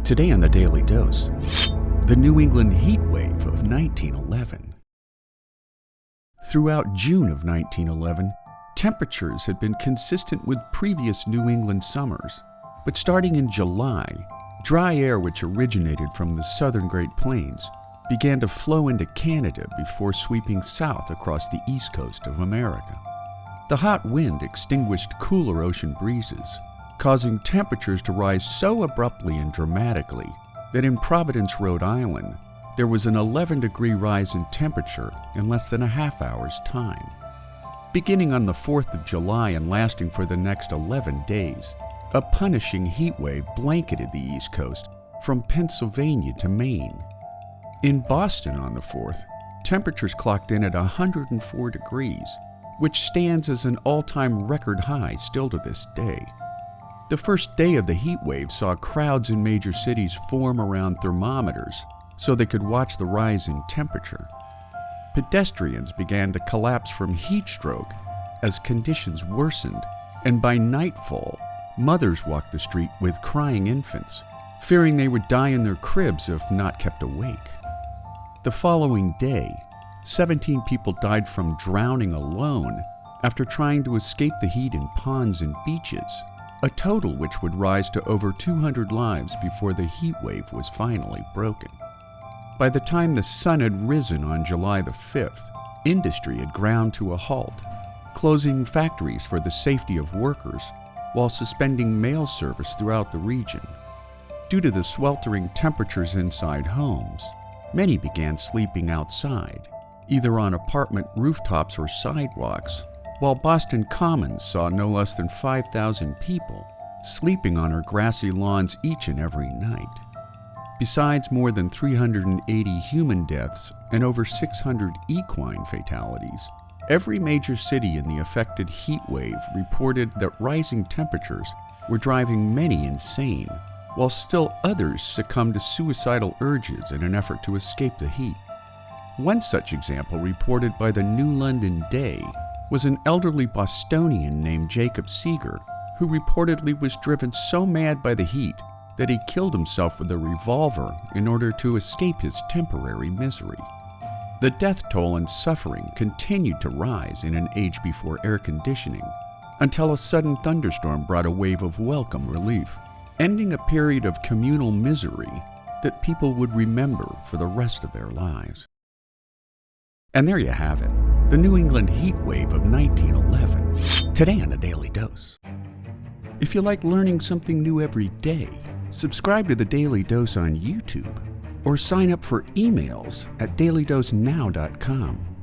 Today on the Daily Dose, the New England Heatwave of 1911. Throughout June of 1911, temperatures had been consistent with previous New England summers, but starting in July, dry air which originated from the southern Great Plains began to flow into Canada before sweeping south across the east coast of America. The hot wind extinguished cooler ocean breezes, causing temperatures to rise so abruptly and dramatically that in Providence, Rhode Island, there was an 11-degree rise in temperature in less than a half hour's time. Beginning on the 4th of July and lasting for the next 11 days, a punishing heat wave blanketed the East Coast from Pennsylvania to Maine. In Boston on the 4th, temperatures clocked in at 104 degrees, which stands as an all-time record high still to this day. The first day of the heat wave saw crowds in major cities form around thermometers so they could watch the rise in temperature. Pedestrians began to collapse from heat stroke as conditions worsened, and by nightfall, mothers walked the street with crying infants, fearing they would die in their cribs if not kept awake. The following day, 17 people died from drowning alone after trying to escape the heat in ponds and beaches, a total which would rise to over 200 lives before the heat wave was finally broken. By the time the sun had risen on July the 5th, industry had ground to a halt, closing factories for the safety of workers while suspending mail service throughout the region. Due to the sweltering temperatures inside homes, many began sleeping outside, either on apartment rooftops or sidewalks, while Boston Commons saw no less than 5,000 people sleeping on her grassy lawns each and every night. Besides more than 380 human deaths and over 600 equine fatalities, every major city in the affected heat wave reported that rising temperatures were driving many insane, while still others succumbed to suicidal urges in an effort to escape the heat. One such example reported by the New London Day was an elderly Bostonian named Jacob Seeger, who reportedly was driven so mad by the heat that he killed himself with a revolver in order to escape his temporary misery. The death toll and suffering continued to rise in an age before air conditioning, until a sudden thunderstorm brought a wave of welcome relief, ending a period of communal misery that people would remember for the rest of their lives. And there you have it, the New England heat wave of 1911, today on the Daily Dose. If you like learning something new every day, subscribe to the Daily Dose on YouTube or sign up for emails at dailydosenow.com.